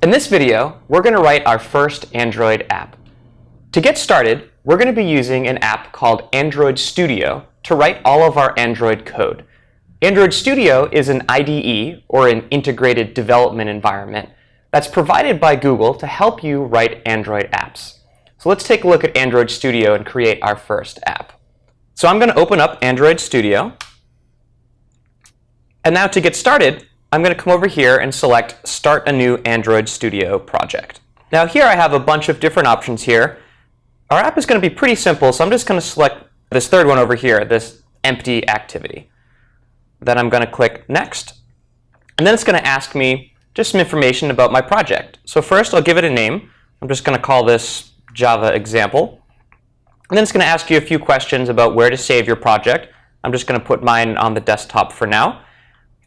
In this video, we're going to write our first Android app. To get started, we're going to be using an app called Android Studio to write all of our Android code. Android Studio is an IDE, or an integrated development environment, that's provided by Google to help you write Android apps. So let's take a look at Android Studio and create our first app. So I'm going to open up Android Studio. And now to get started, I'm going to come over here and select Start a New Android Studio Project. Now here I have a bunch of different options here. Our app is going to be pretty simple, so I'm just going to select this third one over here, this empty activity. Then I'm going to click Next. And then it's going to ask me just some information about my project. So first I'll give it a name. I'm just going to call this Java example. And then it's going to ask you a few questions about where to save your project. I'm just going to put mine on the desktop for now.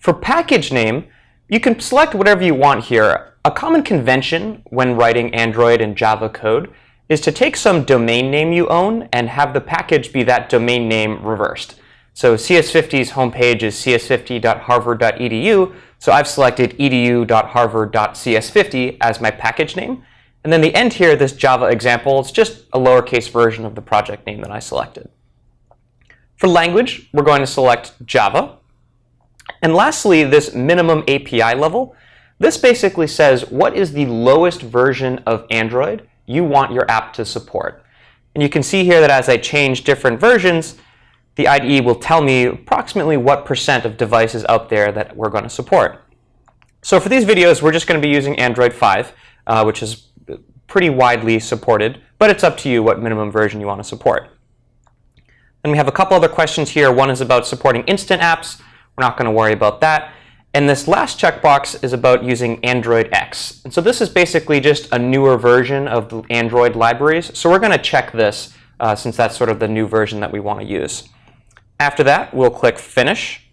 For package name, you can select whatever you want here. A common convention when writing Android and Java code is to take some domain name you own and have the package be that domain name reversed. So CS50's homepage is cs50.harvard.edu, so I've selected edu.harvard.cs50 as my package name. And then the end here, this Java example, it's just a lowercase version of the project name that I selected. For language, we're going to select Java. And lastly, this minimum API level, this basically says what is the lowest version of Android you want your app to support. And you can see here that as I change different versions, the IDE will tell me approximately what % of devices out there that we're going to support. So for these videos, we're just going to be using Android 5, which is pretty widely supported, but it's up to you what minimum version you want to support. And we have a couple other questions here. One is about supporting instant apps. We're not going to worry about that. And this last checkbox is about using Android X. And so this is basically just a newer version of the Android libraries. So we're going to check this since that's sort of the new version that we want to use. After that, we'll click Finish.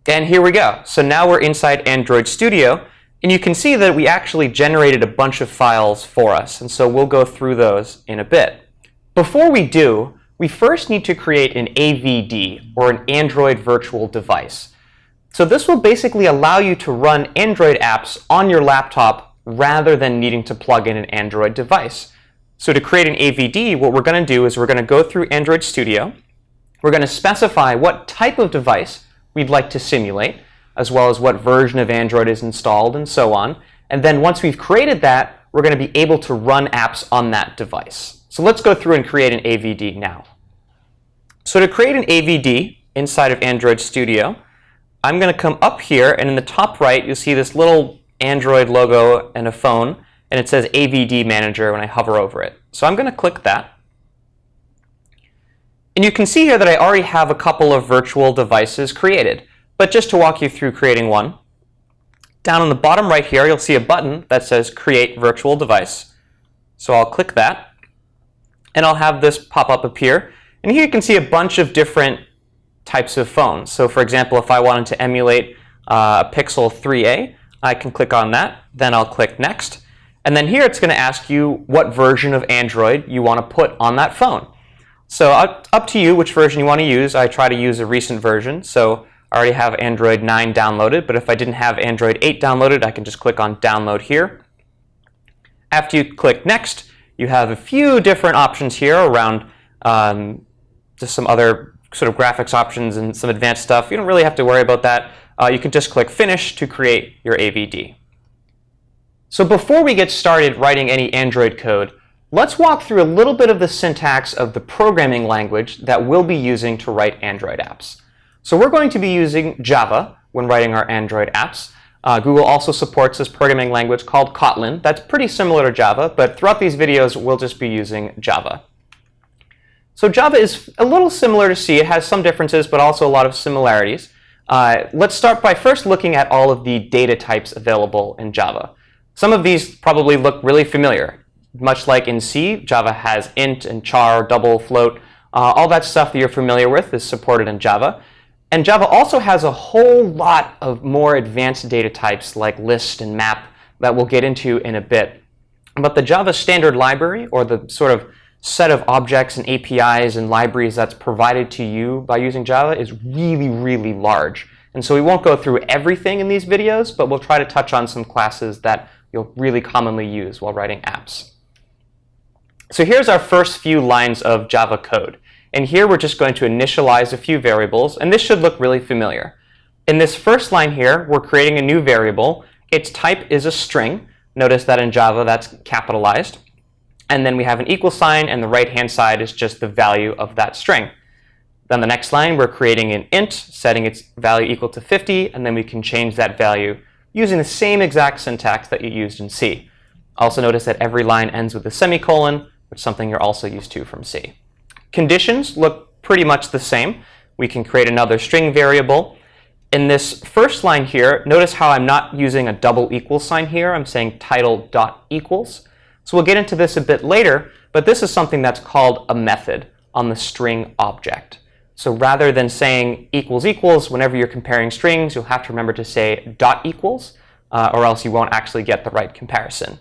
And here we go. So now we're inside Android Studio. And you can see that we actually generated a bunch of files for us. And so we'll go through those in a bit. Before we do, we first need to create an AVD, or an Android virtual device. So this will basically allow you to run Android apps on your laptop rather than needing to plug in an Android device. So to create an AVD, what we're going to do is we're going to go through Android Studio. We're going to specify what type of device we'd like to simulate, as well as what version of Android is installed and so on. And then once we've created that, we're going to be able to run apps on that device. So let's go through and create an AVD now. So to create an AVD inside of Android Studio, I'm going to come up here, and in the top right, you'll see this little Android logo and a phone, and it says AVD Manager when I hover over it. So I'm going to click that. And you can see here that I already have a couple of virtual devices created. But just to walk you through creating one, down on the bottom right here, you'll see a button that says Create Virtual Device. So I'll click that. And I'll have this pop-up appear. And here you can see a bunch of different types of phones. So for example, if I wanted to emulate a Pixel 3a, I can click on that. Then I'll click Next. And then here it's going to ask you what version of Android you want to put on that phone. So up to you which version you want to use. I try to use a recent version. So I already have Android 9 downloaded. But if I didn't have Android 8 downloaded, I can just click on Download here. After you click Next, you have a few different options here around just some other sort of graphics options and some advanced stuff. You don't really have to worry about that. You can just click Finish to create your AVD. So before we get started writing any Android code, let's walk through a little bit of the syntax of the programming language that we'll be using to write Android apps. So we're going to be using Java when writing our Android apps. Google also supports this programming language called Kotlin. That's pretty similar to Java, but throughout these videos, we'll just be using Java. So Java is a little similar to C. It has some differences, but also a lot of similarities. Let's start by first looking at all of the data types available in Java. Some of these probably look really familiar. Much like in C, Java has int and char, double, float. All that stuff that you're familiar with is supported in Java. And Java also has a whole lot of more advanced data types like list and map that we'll get into in a bit. But the Java standard library, or the sort of set of objects and APIs and libraries that's provided to you by using Java, is really, really large. And so we won't go through everything in these videos, but we'll try to touch on some classes that you'll really commonly use while writing apps. So here's our first few lines of Java code. And here we're just going to initialize a few variables, and this should look really familiar. In this first line here, we're creating a new variable. Its type is a string. Notice that in Java that's capitalized. And then we have an equal sign, and the right-hand side is just the value of that string. Then the next line, we're creating an int, setting its value equal to 50, and then we can change that value using the same exact syntax that you used in C. Also notice that every line ends with a semicolon, which is something you're also used to from C. Conditions look pretty much the same. We can create another string variable. In this first line here, notice how I'm not using a double equal sign here. I'm saying title.equals. So we'll get into this a bit later, but this is something that's called a method on the string object. So rather than saying equals equals, whenever you're comparing strings, you'll have to remember to say dot equals, or else you won't actually get the right comparison.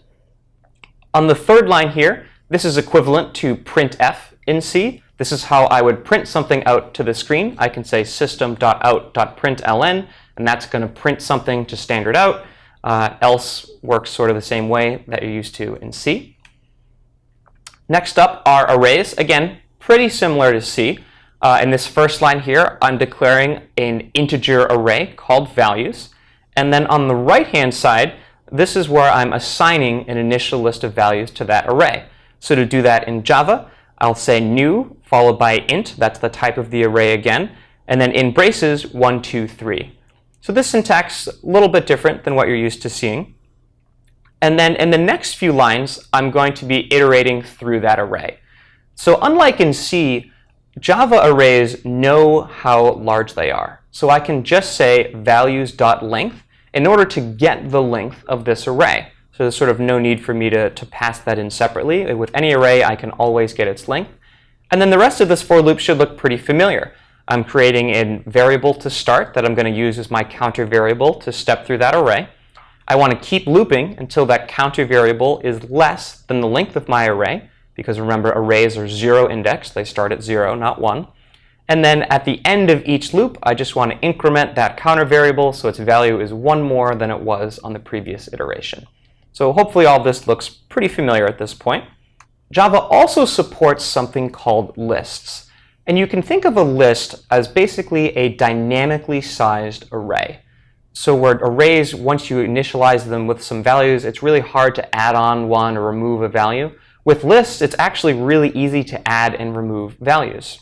On the third line here, this is equivalent to printf in C. This is how I would print something out to the screen. I can say system.out.println, and that's going to print something to standard out. Else works sort of the same way that you're used to in C. Next up are arrays. Again, pretty similar to C. In this first line here, I'm declaring an integer array called values. And then on the right-hand side, this is where I'm assigning an initial list of values to that array. So to do that in Java, I'll say new followed by int. That's the type of the array again. And then in braces, 1, 2, 3. So this syntax is a little bit different than what you're used to seeing. And then in the next few lines, I'm going to be iterating through that array. So unlike in C, Java arrays know how large they are. So I can just say values.length in order to get the length of this array. So there's sort of no need for me to pass that in separately. With any array, I can always get its length. And then the rest of this for loop should look pretty familiar. I'm creating a variable to start that I'm going to use as my counter variable to step through that array. I want to keep looping until that counter variable is less than the length of my array, because remember, arrays are 0 indexed. They start at 0, not 1. And then at the end of each loop, I just want to increment that counter variable so its value is 1 more than it was on the previous iteration. So hopefully all this looks pretty familiar at this point. Java also supports something called lists. And you can think of a list as basically a dynamically sized array. So where arrays, once you initialize them with some values, it's really hard to add on one or remove a value. With lists, it's actually really easy to add and remove values.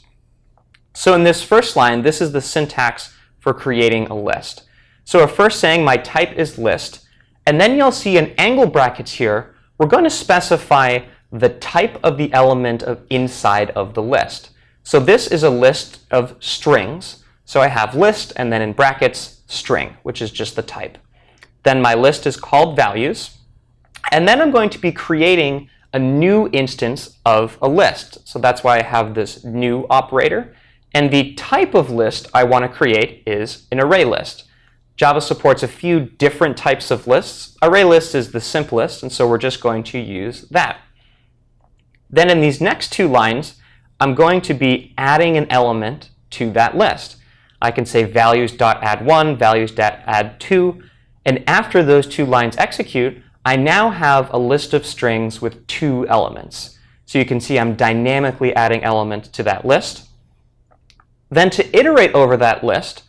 So in this first line, this is the syntax for creating a list. So we're first saying my type is list, and then you'll see in angle brackets here, we're going to specify the type of the element inside of the list. So this is a list of strings. So I have list, and then in brackets, string, which is just the type. Then my list is called values, and then I'm going to be creating a new instance of a list. So that's why I have this new operator. And the type of list I want to create is an array list. Java supports a few different types of lists. Array list is the simplest, and so we're just going to use that. Then in these next two lines, I'm going to be adding an element to that list. I can say values.add1, values.add2, and after those two lines execute, I now have a list of strings with 2 elements. So you can see I'm dynamically adding elements to that list. Then to iterate over that list,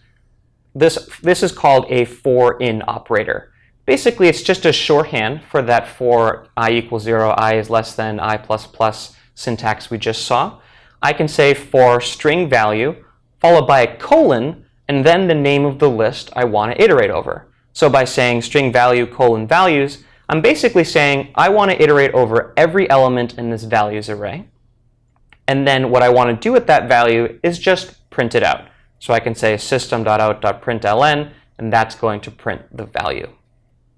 this is called a for-in operator. Basically, it's just a shorthand for that for I equals 0, I is less than I plus plus syntax we just saw. I can say for string value, followed by a colon, and then the name of the list I want to iterate over. So by saying string value colon values, I'm basically saying I want to iterate over every element in this values array. And then what I want to do with that value is just print it out. So I can say system.out.println, and that's going to print the value.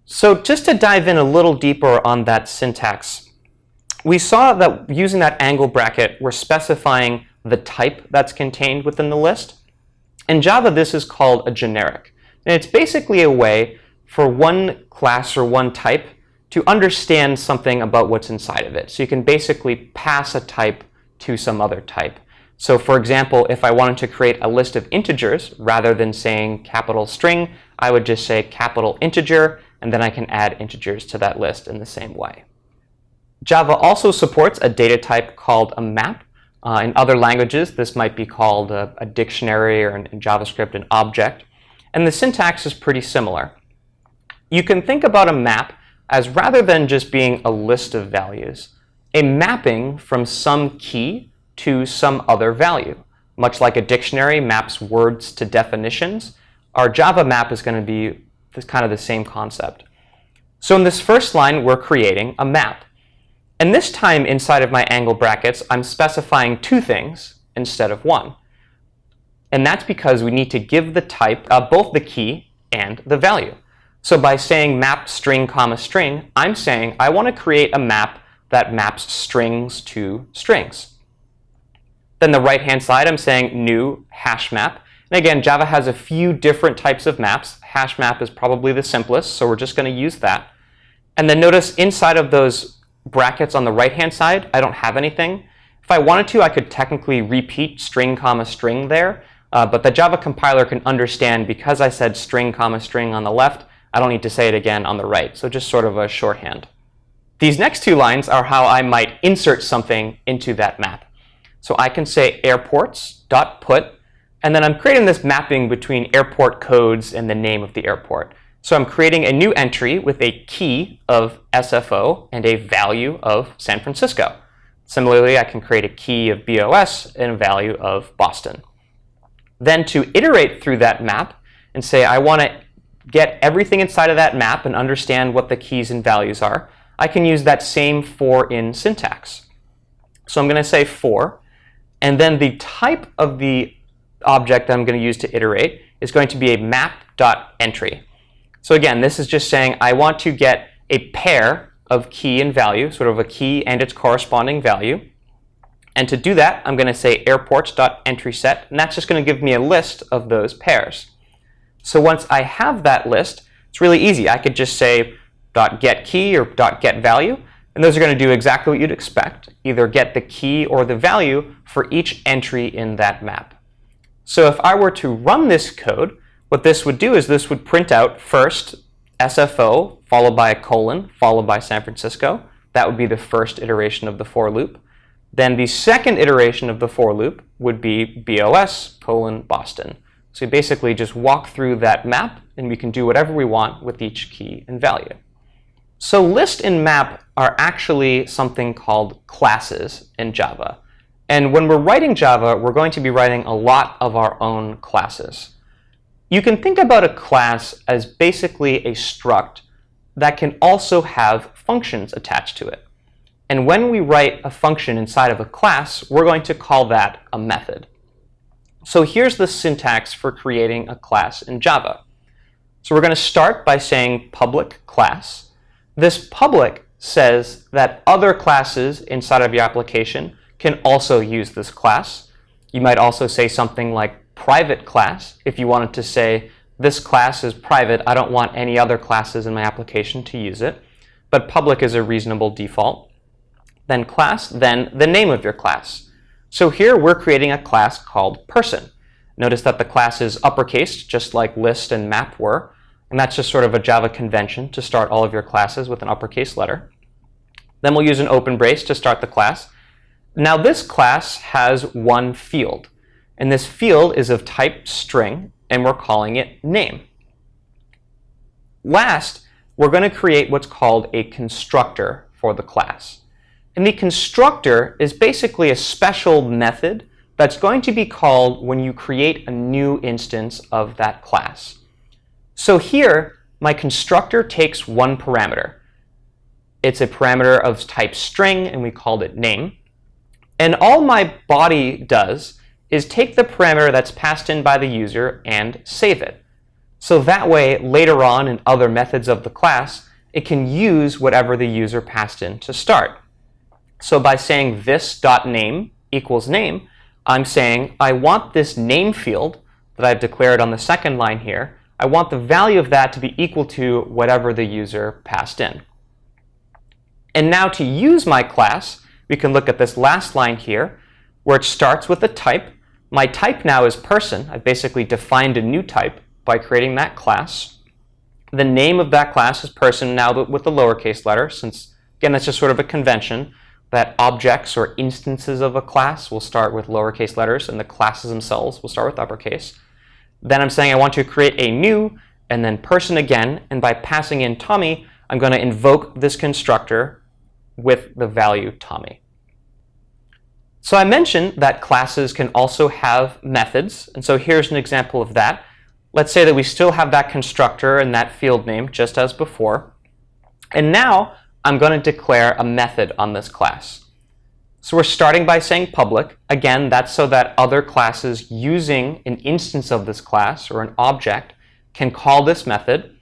So just to dive in a little deeper on that syntax, we saw that using that angle bracket, we're specifying the type that's contained within the list. In Java, this is called a generic. And it's basically a way for one class or one type to understand something about what's inside of it. So you can basically pass a type to some other type. So for example, if I wanted to create a list of integers, rather than saying capital string, I would just say capital integer, and then I can add integers to that list in the same way. Java also supports a data type called a map. In other languages, this might be called a dictionary, or in JavaScript, an object. And the syntax is pretty similar. You can think about a map as, rather than just being a list of values, a mapping from some key to some other value. Much like a dictionary maps words to definitions, our Java map is going to be kind of the same concept. So in this first line, we're creating a map. And this time, inside of my angle brackets, I'm specifying two things instead of one. And that's because we need to give the type both the key and the value. So by saying map string comma string, I'm saying I want to create a map that maps strings to strings. Then the right-hand side, I'm saying new hash map. And again, Java has a few different types of maps. Hash map is probably the simplest, so we're just going to use that. And then notice inside of those brackets on the right-hand side, I don't have anything. If I wanted to, I could technically repeat string comma string there, but the Java compiler can understand because I said string comma string on the left, I don't need to say it again on the right, so just sort of a shorthand. These next two lines are how I might insert something into that map. So I can say airports.put, and then I'm creating this mapping between airport codes and the name of the airport. So I'm creating a new entry with a key of SFO and a value of San Francisco. Similarly, I can create a key of BOS and a value of Boston. Then to iterate through that map and say I want to get everything inside of that map and understand what the keys and values are, I can use that same for in syntax. So I'm going to say for, and then the type of the object that I'm going to use to iterate is going to be a map.entry. So again, this is just saying I want to get a pair of key and value, sort of a key and its corresponding value. And to do that, I'm going to say airports.entrySet, and that's just going to give me a list of those pairs. So once I have that list, it's really easy. I could just say .getKey or .getValue, and those are going to do exactly what you'd expect, either get the key or the value for each entry in that map. So if I were to run this code, what this would do is this would print out first SFO, followed by a colon, followed by San Francisco. That would be the first iteration of the for loop. Then the second iteration of the for loop would be BOS, Boston. So we basically just walk through that map, and we can do whatever we want with each key and value. So list and map are actually something called classes in Java. And when we're writing Java, we're going to be writing a lot of our own classes. You can think about a class as basically a struct that can also have functions attached to it. And when we write a function inside of a class, we're going to call that a method. So here's the syntax for creating a class in Java. So we're going to start by saying public class. This public says that other classes inside of your application can also use this class. You might also say something like private class if you wanted to say this class is private, I don't want any other classes in my application to use it. But public is a reasonable default. Then class, then the name of your class. So here we're creating a class called person. Notice that the class is uppercase, just like list and map were. And that's just sort of a Java convention to start all of your classes with an uppercase letter. Then we'll use an open brace to start the class. Now this class has one field. And this field is of type string, and we're calling it name. Last, we're going to create what's called a constructor for the class. And the constructor is basically a special method that's going to be called when you create a new instance of that class. So here, my constructor takes one parameter. It's a parameter of type string, and we called it name. And all my body does is take the parameter that's passed in by the user and save it. So that way, later on in other methods of the class, it can use whatever the user passed in to start. So by saying this.name equals name, I'm saying I want this name field that I've declared on the second line here, I want the value of that to be equal to whatever the user passed in. And now to use my class, we can look at this last line here. where it starts with a type. My type now is person. I've basically defined a new type by creating that class. The name of that class is person now with the lowercase letter, since, again, that's just sort of a convention that objects or instances of a class will start with lowercase letters and the classes themselves will start with uppercase. Then I'm saying I want to create a new and then person again, and by passing in Tommy, I'm going to invoke this constructor with the value Tommy. So I mentioned that classes can also have methods, and so here's an example of that. Let's say that we still have that constructor and that field name just as before, and now I'm going to declare a method on this class. So we're starting by saying public. Again, that's so that other classes using an instance of this class or an object can call this method.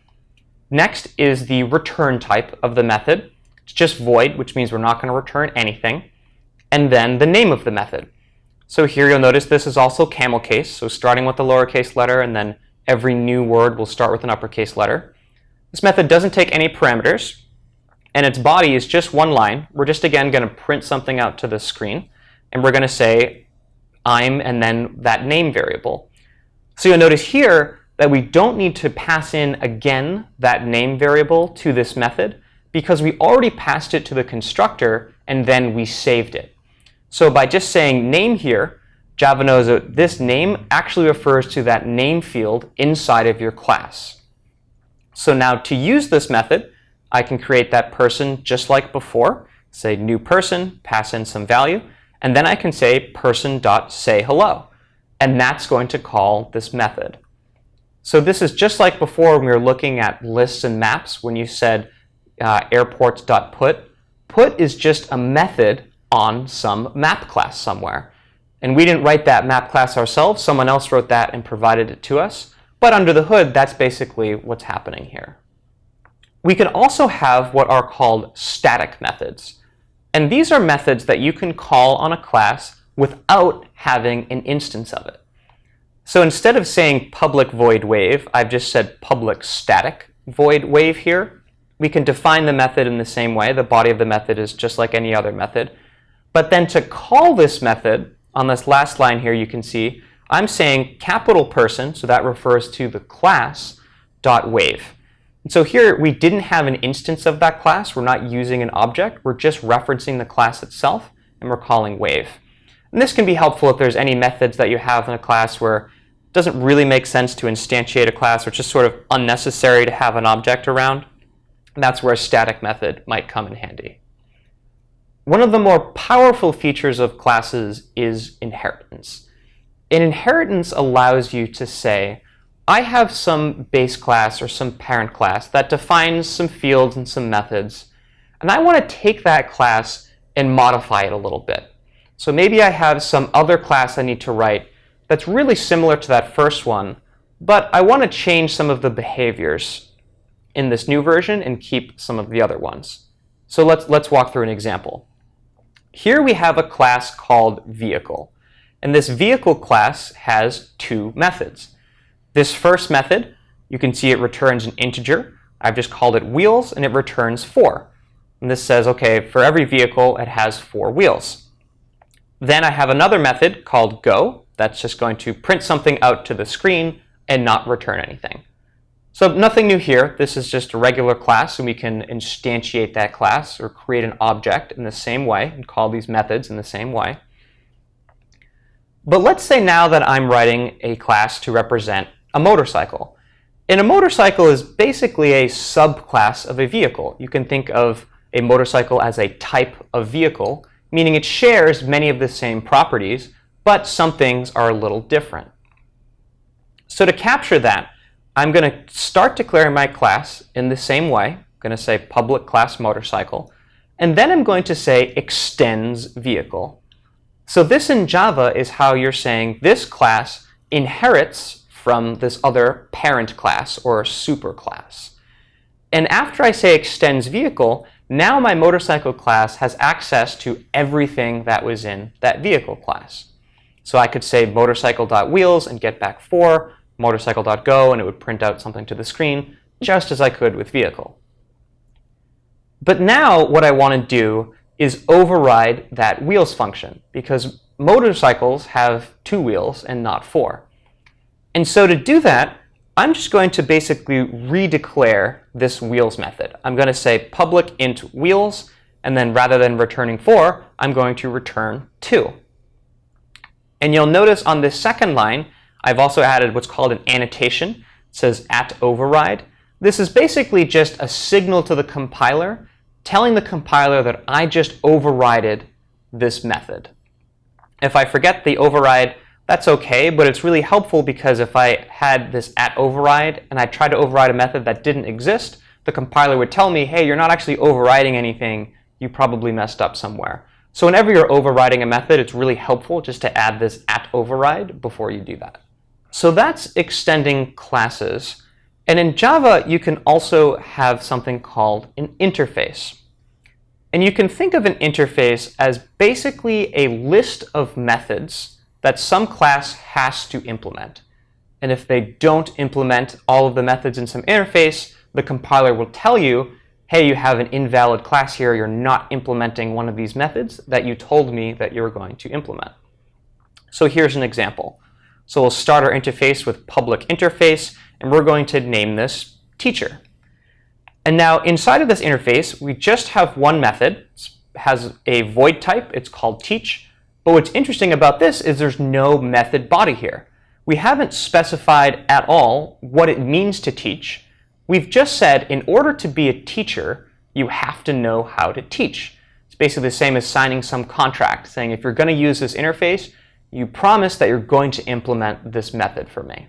Next is the return type of the method. It's just void, which means we're not going to return anything. And then the name of the method. So here you'll notice this is also camel case, so starting with the lowercase letter and then every new word will start with an uppercase letter. This method doesn't take any parameters, and its body is just one line. We're just, again, going to print something out to the screen, and we're going to say I'm and then that name variable. So you'll notice here that we don't need to pass in again that name variable to this method because we already passed it to the constructor and then we saved it. So by just saying name here, Java knows that this name actually refers to that name field inside of your class. So now to use this method, I can create that person just like before, say new person, pass in some value, and then I can say person.sayHello, and that's going to call this method. So this is just like before when we were looking at lists and maps when you said airports.put. Put is just a method on some map class somewhere. And we didn't write that map class ourselves. Someone else wrote that and provided it to us. But under the hood, that's basically what's happening here. We can also have what are called static methods. And these are methods that you can call on a class without having an instance of it. So instead of saying public void wave, I've just said public static void wave here. We can define the method in the same way. The body of the method is just like any other method. But then to call this method, on this last line here you can see, I'm saying capital person, so that refers to the class, dot wave. And so here we didn't have an instance of that class. We're not using an object. We're just referencing the class itself, and we're calling wave. And this can be helpful if there's any methods that you have in a class where it doesn't really make sense to instantiate a class, or it's just sort of unnecessary to have an object around. And that's where a static method might come in handy. One of the more powerful features of classes is inheritance. An inheritance allows you to say, I have some base class or some parent class that defines some fields and some methods, and I want to take that class and modify it a little bit. So maybe I have some other class I need to write that's really similar to that first one, but I want to change some of the behaviors in this new version and keep some of the other ones. So let's walk through an example. Here we have a class called vehicle, and this vehicle class has two methods. This first method, you can see it returns an integer. I've just called it wheels, and it returns 4. And this says, okay, for every vehicle, it has 4 wheels. Then I have another method called go. That's just going to print something out to the screen and not return anything. So nothing new here. This is just a regular class, and we can instantiate that class or create an object in the same way and call these methods in the same way. But let's say now that I'm writing a class to represent a motorcycle. And a motorcycle is basically a subclass of a vehicle. You can think of a motorcycle as a type of vehicle, meaning it shares many of the same properties, but some things are a little different. So to capture that, I'm going to start declaring my class in the same way. I'm going to say public class motorcycle, and then I'm going to say extends vehicle. So this in Java is how you're saying this class inherits from this other parent class or superclass. And after I say extends vehicle, now my motorcycle class has access to everything that was in that vehicle class. So I could say motorcycle.wheels and get back 4, motorcycle.go, and it would print out something to the screen, just as I could with vehicle. But now what I want to do is override that wheels function, because motorcycles have 2 wheels and not 4. And so to do that, I'm just going to basically redeclare this wheels method. I'm going to say public int wheels, and then rather than returning 4, I'm going to return 2. And you'll notice on this second line, I've also added what's called an annotation. It says @override. This is basically just a signal to the compiler, telling the compiler that I just overrided this method. If I forget the override, that's okay, but it's really helpful because if I had this @override and I tried to override a method that didn't exist, the compiler would tell me, hey, you're not actually overriding anything, you probably messed up somewhere. So whenever you're overriding a method, it's really helpful just to add this @override before you do that. So that's extending classes. And in Java, you can also have something called an interface. And you can think of an interface as basically a list of methods that some class has to implement. And if they don't implement all of the methods in some interface, the compiler will tell you, hey, you have an invalid class here, you're not implementing one of these methods that you told me that you were going to implement. So here's an example. So we'll start our interface with public interface, and we're going to name this teacher. And now inside of this interface, we just have one method. It has a void type. It's called teach. But what's interesting about this is there's no method body here. We haven't specified at all what it means to teach. We've just said in order to be a teacher, you have to know how to teach. It's basically the same as signing some contract, saying if you're going to use this interface, you promise that you're going to implement this method for me.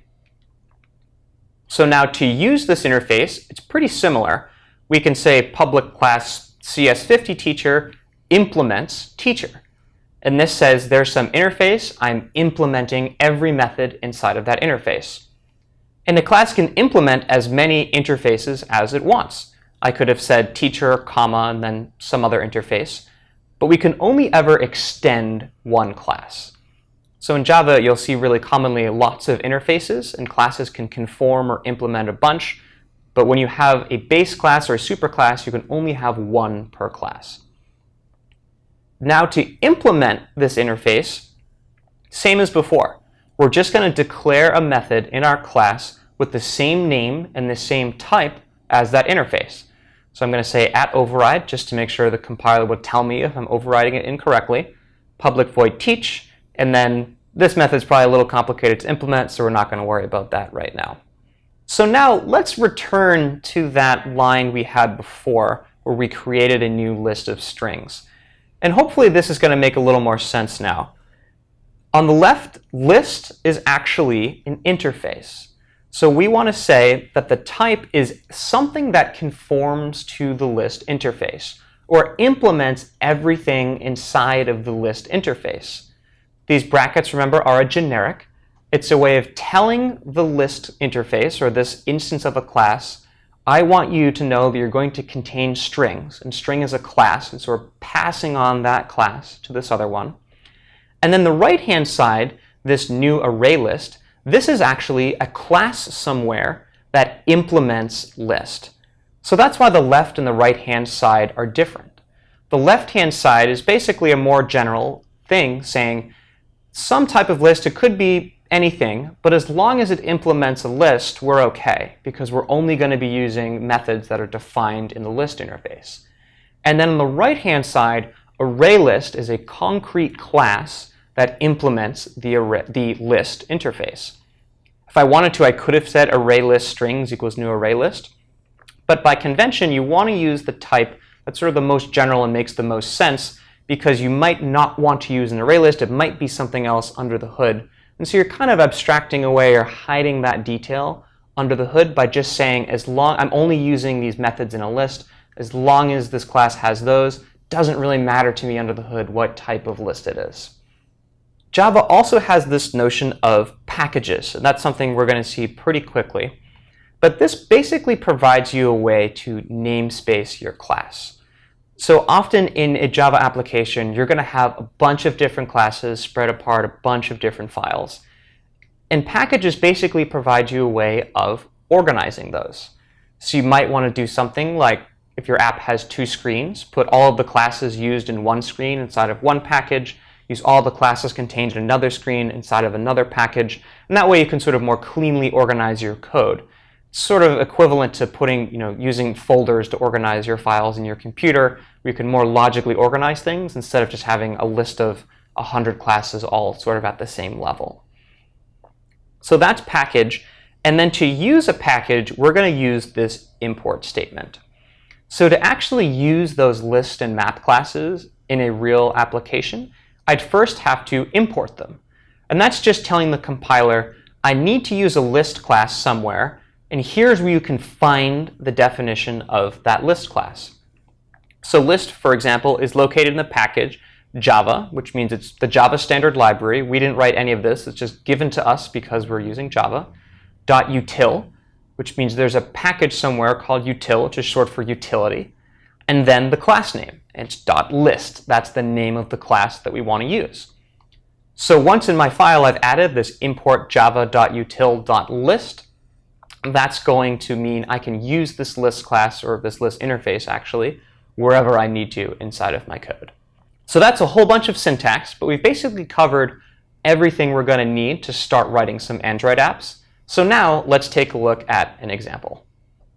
So now to use this interface, it's pretty similar. We can say public class CS50 teacher implements teacher. And this says there's some interface, I'm implementing every method inside of that interface. And the class can implement as many interfaces as it wants. I could have said teacher, comma, and then some other interface. But we can only ever extend one class. So in Java, you'll see really commonly lots of interfaces, and classes can conform or implement a bunch. But when you have a base class or a superclass, you can only have one per class. Now to implement this interface, same as before. We're just going to declare a method in our class with the same name and the same type as that interface. So I'm going to say @override just to make sure the compiler would tell me if I'm overriding it incorrectly. Public void teach. And then this method's probably a little complicated to implement, so we're not going to worry about that right now. So now let's return to that line we had before where we created a new list of strings. And hopefully this is going to make a little more sense now. On the left, list is actually an interface. So we want to say that the type is something that conforms to the list interface or implements everything inside of the list interface. These brackets, remember, are a generic. It's a way of telling the list interface, or this instance of a class, I want you to know that you're going to contain strings. And string is a class, and so we're passing on that class to this other one. And then the right-hand side, this new array list, this is actually a class somewhere that implements list. So that's why the left and the right-hand side are different. The left-hand side is basically a more general thing saying, some type of list, it could be anything, but as long as it implements a list, we're okay, because we're only going to be using methods that are defined in the list interface. And then on the right-hand side, array list is a concrete class that implements the list interface. If I wanted to, I could have said array list strings equals new array list, but by convention, you want to use the type that's sort of the most general and makes the most sense, because you might not want to use an array list. It might be something else under the hood. And so you're kind of abstracting away or hiding that detail under the hood by just saying, I'm only using these methods in a list, as long as this class has those, doesn't really matter to me under the hood what type of list it is. Java also has this notion of packages, and that's something we're going to see pretty quickly. But this basically provides you a way to namespace your class. So often in a Java application, you're going to have a bunch of different classes spread apart, a bunch of different files. And packages basically provide you a way of organizing those. So you might want to do something like, if your app has 2 screens, put all of the classes used in one screen inside of one package. use all the classes contained in another screen inside of another package, and that way you can sort of more cleanly organize your code. It's sort of equivalent to using folders to organize your files in your computer, where you can more logically organize things instead of just having a list of 100 classes all sort of at the same level. So that's package, and then to use a package, we're going to use this import statement. So to actually use those list and map classes in a real application, I'd first have to import them. And that's just telling the compiler, I need to use a list class somewhere, and here's where you can find the definition of that list class. So list, for example, is located in the package Java, which means it's the Java standard library. We didn't write any of this. It's just given to us because we're using Java. .util, which means there's a package somewhere called util, which is short for utility, and then the class name. It's .list. That's the name of the class that we want to use. So once in my file I've added this import java.util.list, that's going to mean I can use this list class, or this list interface actually, wherever I need to inside of my code. So that's a whole bunch of syntax, but we've basically covered everything we're going to need to start writing some Android apps. So now let's take a look at an example.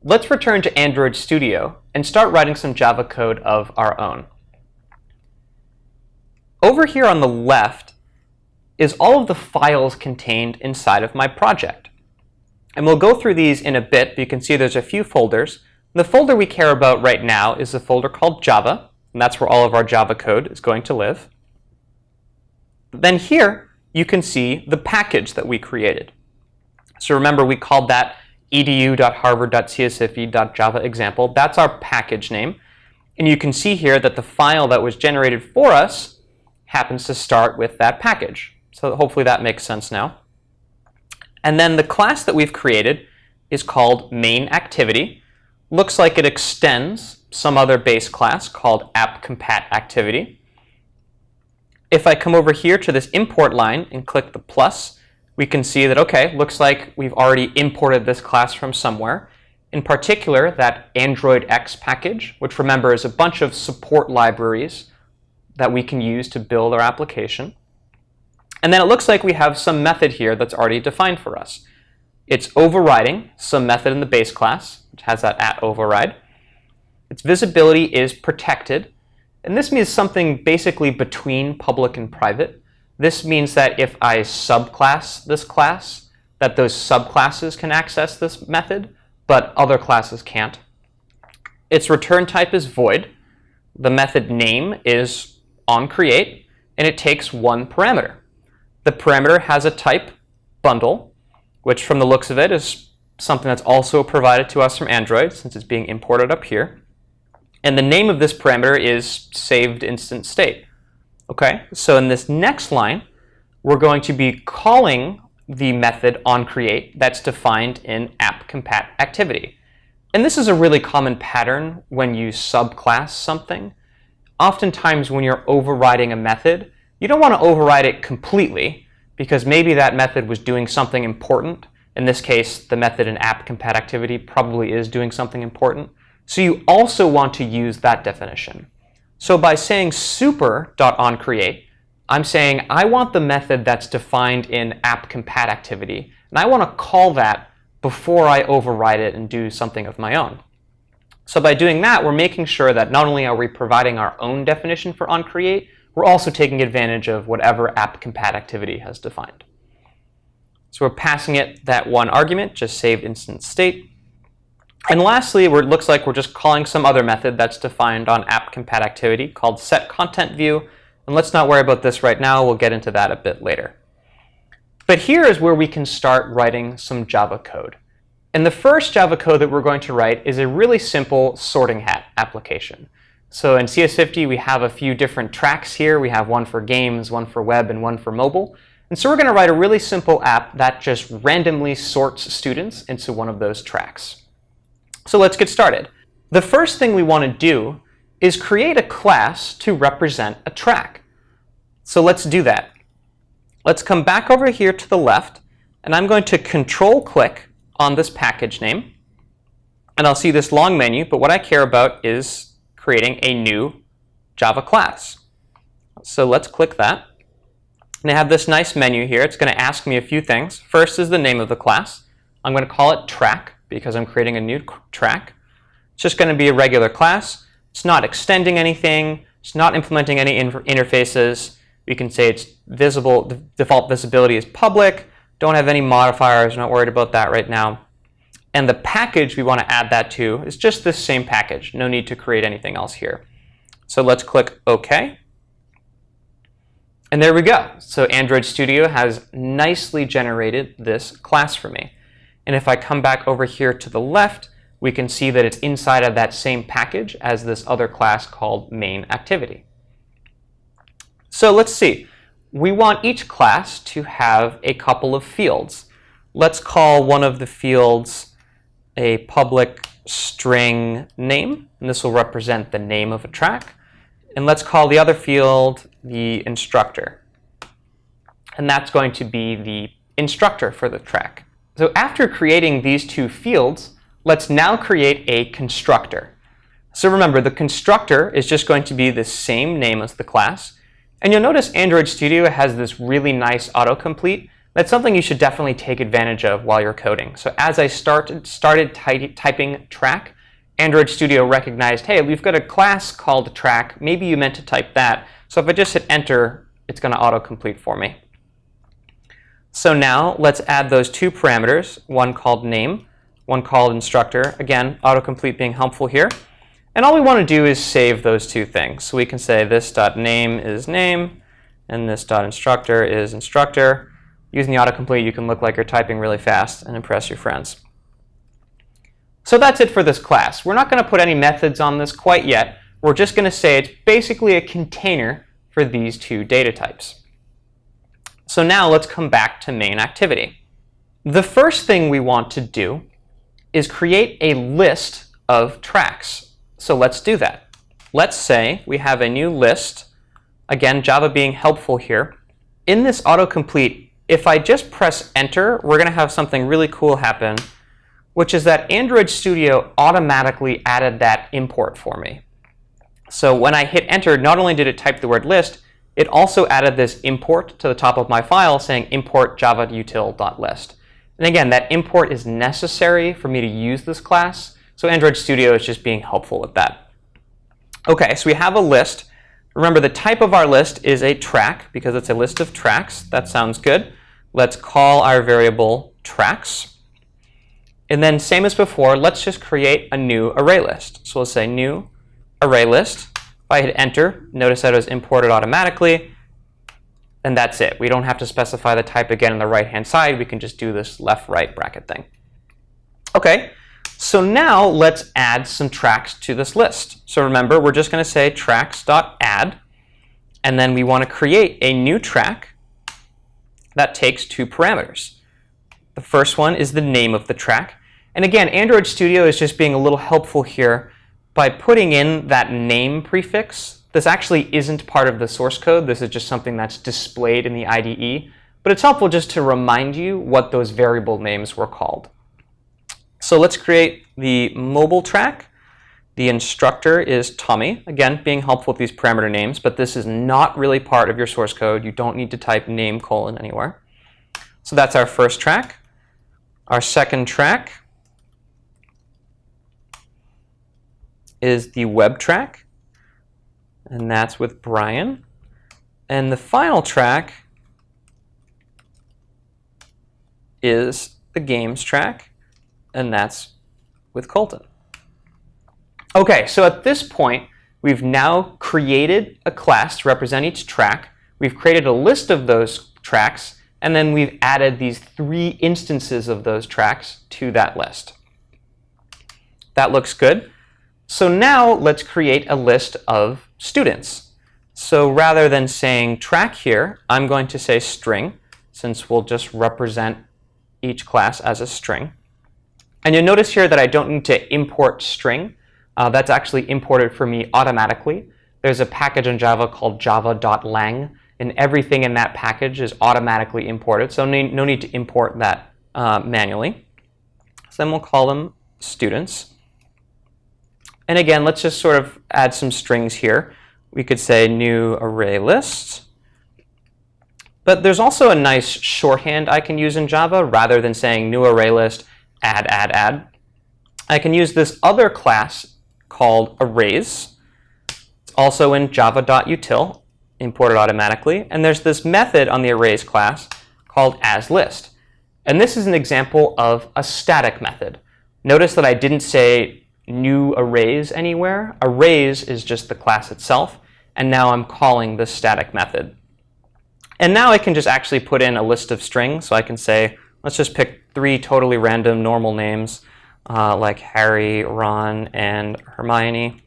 Let's return to Android Studio and start writing some Java code of our own. Over here on the left is all of the files contained inside of my project. And we'll go through these in a bit, but you can see there's a few folders. The folder we care about right now is the folder called Java, and that's where all of our Java code is going to live. Then here, you can see the package that we created. So remember, we called that edu.harvard.cs50.java example. That's our package name. And you can see here that the file that was generated for us happens to start with that package. So hopefully that makes sense now. And then the class that we've created is called main activity. Looks like it extends some other base class called app_compat_activity. If I come over here to this import line and click the plus, we can see that, okay, looks like we've already imported this class from somewhere. In particular, that Android X package, which remember is a bunch of support libraries that we can use to build our application. And then it looks like we have some method here that's already defined for us. It's overriding some method in the base class, which has that @override. Its visibility is protected, and this means something basically between public and private. This means that if I subclass this class, that those subclasses can access this method, but other classes can't. Its return type is void. The method name is onCreate, and it takes one parameter. The parameter has a type bundle, which from the looks of it is something that's also provided to us from Android, since it's being imported up here. And the name of this parameter is saved instant state. Okay, so in this next line, we're going to be calling the method onCreate that's defined in app_compat_activity. And this is a really common pattern when you subclass something. Oftentimes when you're overriding a method, you don't want to override it completely, because maybe that method was doing something important. In this case, the method in app_compat_activity probably is doing something important. So you also want to use that definition. So by saying super.onCreate, I'm saying I want the method that's defined in app_compat_activity, and I want to call that before I override it and do something of my own. So by doing that, we're making sure that not only are we providing our own definition for onCreate, we're also taking advantage of whatever app_compat_activity has defined. So we're passing it that one argument, just saved instant state. And lastly, it looks like we're just calling some other method that's defined on app_compat_activity called setContentView. And let's not worry about this right now. We'll get into that a bit later. But here is where we can start writing some Java code. And the first Java code that we're going to write is a really simple sorting hat application. So in CS50, we have a few different tracks here. We have one for games, one for web, and one for mobile. And so we're going to write a really simple app that just randomly sorts students into one of those tracks. So let's get started. The first thing we want to do is create a class to represent a track. So let's do that. Let's come back over here to the left, and I'm going to control-click on this package name. And I'll see this long menu, but what I care about is creating a new Java class. So let's click that. And I have this nice menu here. It's going to ask me a few things. First is the name of the class. I'm going to call it track because I'm creating a new track. It's just going to be a regular class. It's not extending anything. It's not implementing any interfaces. We can say it's visible. The default visibility is public. Don't have any modifiers. Not worried about that right now. And the package we want to add that to is just this same package. No need to create anything else here. So let's click OK. And there we go. So Android Studio has nicely generated this class for me. And if I come back over here to the left, we can see that it's inside of that same package as this other class called main activity. So let's see. We want each class to have a couple of fields. Let's call one of the fields a public string name, and this will represent the name of a track. And let's call the other field the instructor. And that's going to be the instructor for the track. So after creating these two fields, let's now create a constructor. So remember, the constructor is just going to be the same name as the class. And you'll notice Android Studio has this really nice autocomplete. That's something you should definitely take advantage of while you're coding. So as I started typing track, Android Studio recognized, hey, we've got a class called track. Maybe you meant to type that. So if I just hit enter, it's going to autocomplete for me. So now let's add those two parameters, one called name, one called instructor. Again, autocomplete being helpful here. And all we want to do is save those two things. So we can say this.name is name, and this.instructor is instructor. Using the autocomplete, you can look like you're typing really fast and impress your friends. So that's it for this class. We're not going to put any methods on this quite yet. We're just going to say it's basically a container for these two data types. So now let's come back to main activity. The first thing we want to do is create a list of tracks. So let's do that. Let's say we have a new list. Again, Java being helpful here. In this autocomplete, if I just press enter, we're going to have something really cool happen, which is that Android Studio automatically added that import for me. So when I hit enter, not only did it type the word list, it also added this import to the top of my file saying import java-util.list. And again, that import is necessary for me to use this class, so Android Studio is just being helpful with that. Okay, so we have a list. Remember, the type of our list is a track because it's a list of tracks. That sounds good. Let's call our variable tracks. And then same as before, let's just create a new array list. So we'll say new array list. If I hit enter, notice that it was imported automatically. And that's it. We don't have to specify the type again on the right-hand side. We can just do this left-right bracket thing. Okay, so now let's add some tracks to this list. So remember, we're just going to say tracks.add. And then we want to create a new track that takes two parameters. The first one is the name of the track. And again, Android Studio is just being a little helpful here by putting in that name prefix. This actually isn't part of the source code. This is just something that's displayed in the IDE. But it's helpful just to remind you what those variable names were called. So let's create the mobile track. The instructor is Tommy. Again, being helpful with these parameter names, but this is not really part of your source code. You don't need to type name : anywhere. So that's our first track. Our second track is the web track, and that's with Brian. And the final track is the games track, and that's with Colton. Okay, so at this point, we've now created a class to represent each track. We've created a list of those tracks, and then we've added these 3 instances of those tracks to that list. That looks good. So now let's create a list of students. So rather than saying track here, I'm going to say string, since we'll just represent each class as a string. And you'll notice here that I don't need to import string. That's actually imported for me automatically. There's a package in Java called java.lang, and everything in that package is automatically imported, so no need to import that manually. So then we'll call them students. And again, let's just sort of add some strings here. We could say new array list, But there's also a nice shorthand I can use in Java. Rather than saying new array list, add, add, I can use this other class called arrays. It's also in java.util, imported automatically. And there's this method on the arrays class called asList. And this is an example of a static method. Notice that I didn't say new arrays anywhere. Arrays is just the class itself. And now I'm calling this static method. And now I can just actually put in a list of strings. So I can say, let's just pick 3 totally random normal names like Harry, Ron, and Hermione.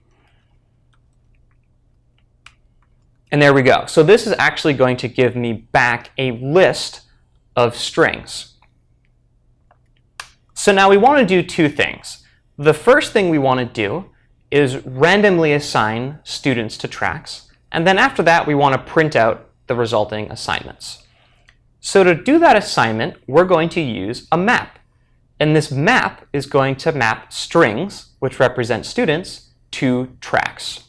And there we go. So this is actually going to give me back a list of strings. So now we want to do 2 things. The first thing we want to do is randomly assign students to tracks. And then after that, we want to print out the resulting assignments. So to do that assignment, we're going to use a map. And this map is going to map strings, which represent students, to tracks.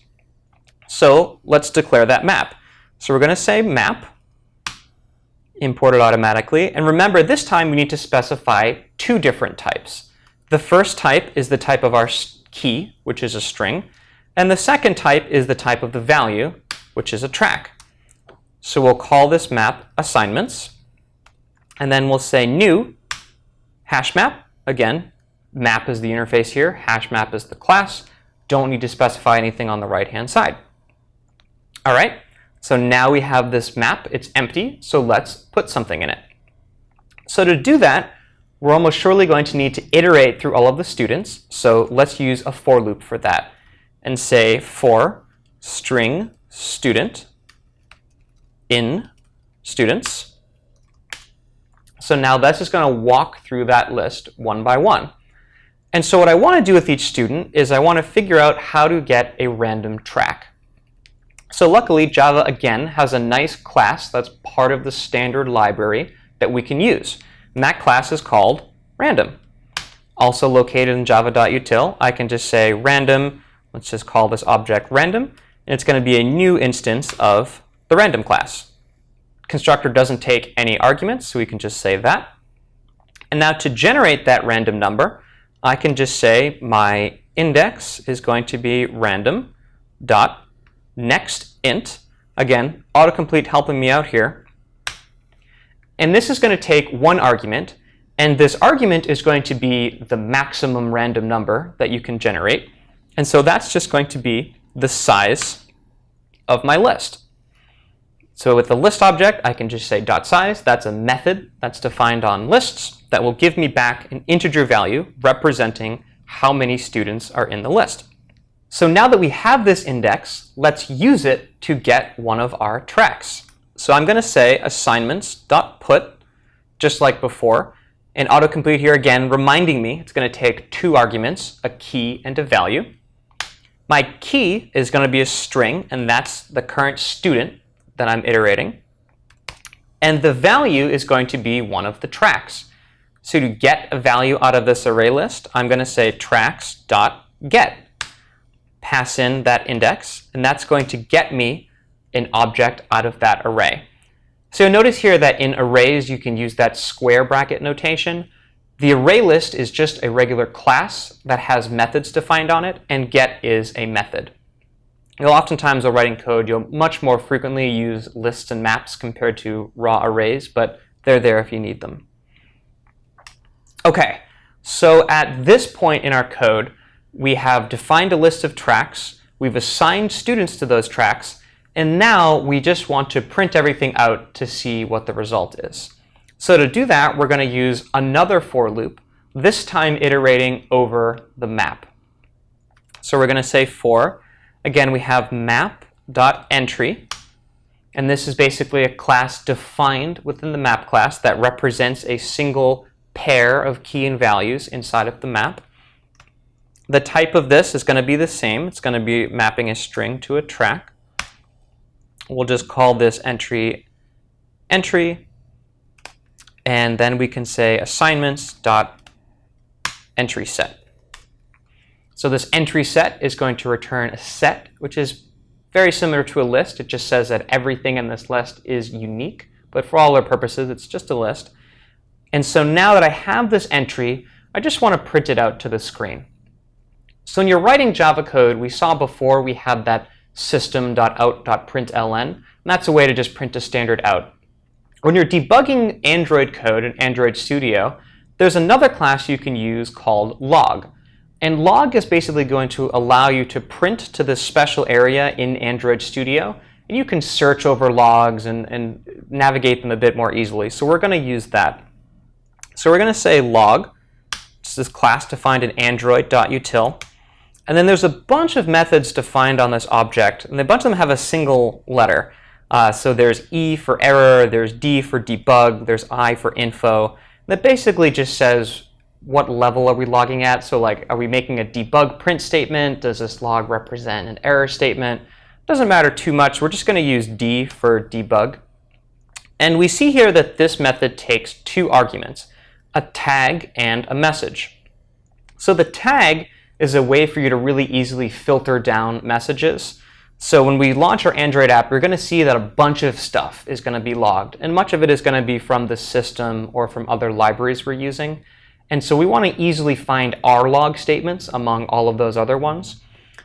So let's declare that map. So we're going to say map, imported automatically. And remember, this time we need to specify 2 different types. The first type is the type of our key, which is a string. And the second type is the type of the value, which is a track. So we'll call this map assignments. And then we'll say new hash map. Again, map is the interface here. Hash map is the class. Don't need to specify anything on the right-hand side. All right, so now we have this map. It's empty, so let's put something in it. So to do that, we're almost surely going to need to iterate through all of the students. So let's use a for loop for that and say for string student in students. So now that's just going to walk through that list one by one. And so what I want to do with each student is I want to figure out how to get a random track. So luckily, Java, again, has a nice class that's part of the standard library that we can use. And that class is called random. Also located in java.util, I can just say random. Let's just call this object random. And it's going to be a new instance of the random class. Constructor doesn't take any arguments, so we can just say that. And now to generate that random number, I can just say my index is going to be random dot next int. Again, autocomplete helping me out here. And this is going to take 1 argument. And this argument is going to be the maximum random number that you can generate. And so that's just going to be the size of my list. So with the list object, I can just say .size. That's a method that's defined on lists that will give me back an integer value representing how many students are in the list. So now that we have this index, let's use it to get one of our tracks. So I'm going to say assignments.put, just like before, and autocomplete here again, reminding me it's going to take 2 arguments, a key and a value. My key is going to be a string, and that's the current student that I'm iterating. And the value is going to be one of the tracks. So to get a value out of this array list, I'm going to say tracks.get. Pass in that index, and that's going to get me an object out of that array. So notice here that in arrays, you can use that square bracket notation. The array list is just a regular class that has methods defined on it, and get is a method. You'll oftentimes, while writing code, you'll much more frequently use lists and maps compared to raw arrays, but they're there if you need them. OK, so at this point in our code, we have defined a list of tracks, we've assigned students to those tracks, and now we just want to print everything out to see what the result is. So to do that, we're going to use another for loop, this time iterating over the map. So we're going to say for, again, we have map.entry, and this is basically a class defined within the map class that represents a single pair of key and values inside of the map. The type of this is going to be the same. It's going to be mapping a string to a track. We'll just call this entry, and then we can say assignments.entrySet. So this entry set is going to return a set, which is very similar to a list. It just says that everything in this list is unique, but for all our purposes, it's just a list. And so now that I have this entry, I just want to print it out to the screen. So when you're writing Java code, we saw before we had that system.out.println, and that's a way to just print a standard out. When you're debugging Android code in Android Studio, there's another class you can use called log. And log is basically going to allow you to print to this special area in Android Studio, and you can search over logs and navigate them a bit more easily. So we're going to use that. So we're going to say log. It's this class defined in android.util. And then there's a bunch of methods defined on this object, and a bunch of them have a single letter. So there's E for error, there's D for debug, there's I for info. That basically just says what level are we logging at. So like, are we making a debug print statement? Does this log represent an error statement? Doesn't matter too much. We're just going to use D for debug. And we see here that this method takes two arguments, a tag and a message. So the tag is a way for you to really easily filter down messages. So when we launch our Android app, you're going to see that a bunch of stuff is going to be logged, and much of it is going to be from the system or from other libraries we're using. And so we want to easily find our log statements among all of those other ones.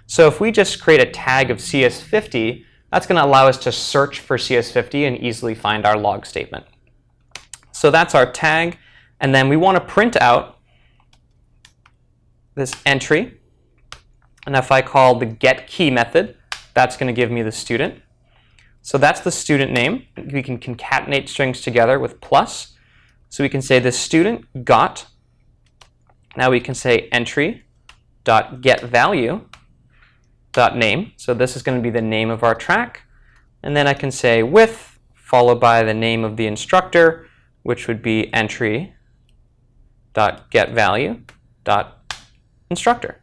So if we just create a tag of CS50, that's going to allow us to search for CS50 and easily find our log statement. So that's our tag, and then we want to print out this entry, and if I call the getKey method, that's going to give me the student. So that's the student name. We can concatenate strings together with plus. So we can say the student got. Now we can say entry.getValue.name. So this is going to be the name of our track. And then I can say with, followed by the name of the instructor, which would be entry.getValue.instructor.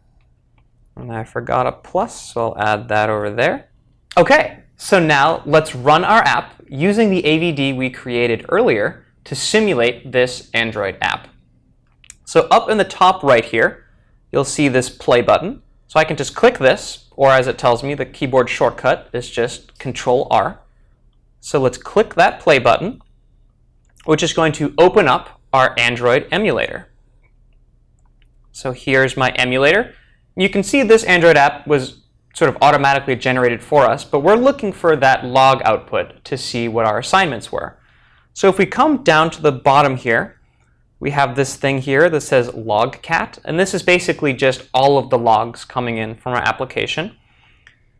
And I forgot a plus, so I'll add that over there. OK, so now let's run our app using the AVD we created earlier to simulate this Android app. So up in the top right here, you'll see this play button. So I can just click this, or as it tells me, the keyboard shortcut is just Control-R. So let's click that play button, which is going to open up our Android emulator. So here's my emulator. You can see this Android app was sort of automatically generated for us, but we're looking for that log output to see what our assignments were. So if we come down to the bottom here, we have this thing here that says logcat, and this is basically just all of the logs coming in from our application.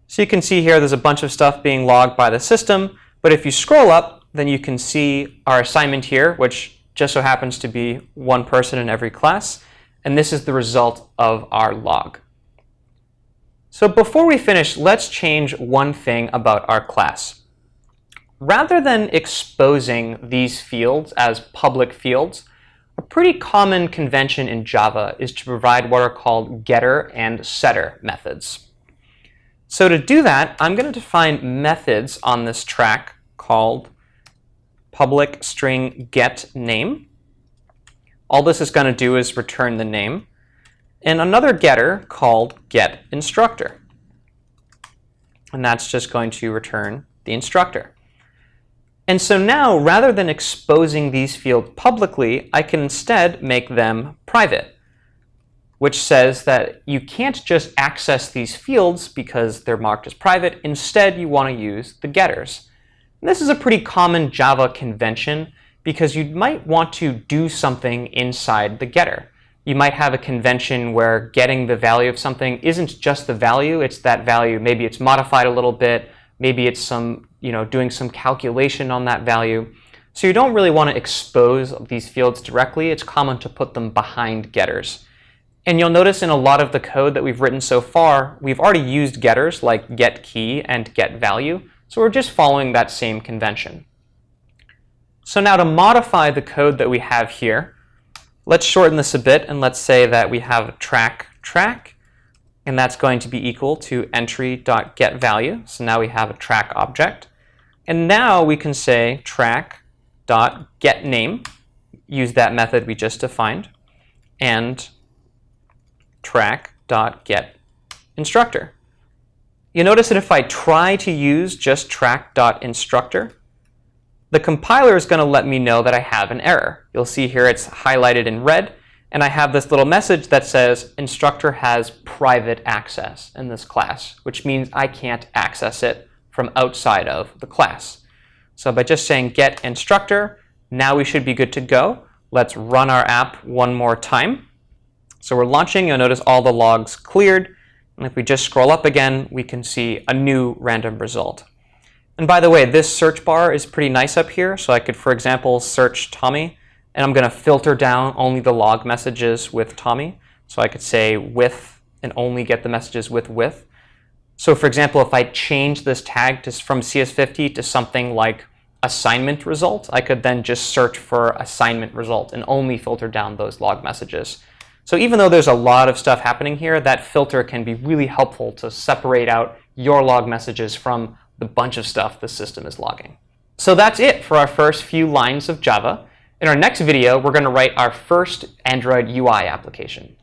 So you can see here there's a bunch of stuff being logged by the system, but if you scroll up, then you can see our assignment here, which just so happens to be one person in every class, and this is the result of our log. So before we finish, let's change one thing about our class. Rather than exposing these fields as public fields, a pretty common convention in Java is to provide what are called getter and setter methods. So to do that, I'm going to define methods on this track called public string get name. All this is going to do is return the name. And another getter called get instructor. And that's just going to return the instructor. And so now, rather than exposing these fields publicly, I can instead make them private, which says that you can't just access these fields because they're marked as private. Instead, you want to use the getters. And this is a pretty common Java convention because you might want to do something inside the getter. You might have a convention where getting the value of something isn't just the value, it's that value. Maybe it's modified a little bit, maybe it's doing some calculation on that value. So you don't really want to expose these fields directly. It's common to put them behind getters. And you'll notice in a lot of the code that we've written so far, we've already used getters like getKey and getValue. So we're just following that same convention. So now to modify the code that we have here, let's shorten this a bit and let's say that we have a track, and that's going to be equal to entry.getValue. So now we have a track object. And now we can say track.getName, use that method we just defined, and track.getInstructor. You notice that if I try to use just track.instructor, the compiler is going to let me know that I have an error. You'll see here it's highlighted in red, and I have this little message that says instructor has private access in this class, which means I can't access it from outside of the class. So by just saying get instructor, now we should be good to go. Let's run our app one more time. So we're launching. You'll notice all the logs cleared. And if we just scroll up again, we can see a new random result. And by the way, this search bar is pretty nice up here. So I could, for example, search Tommy. And I'm going to filter down only the log messages with Tommy. So I could say with and only get the messages with. So for example, if I change this tag from CS50 to something like assignment result, I could then just search for assignment result and only filter down those log messages. So even though there's a lot of stuff happening here, that filter can be really helpful to separate out your log messages from the bunch of stuff the system is logging. So that's it for our first few lines of Java. In our next video, we're going to write our first Android UI application.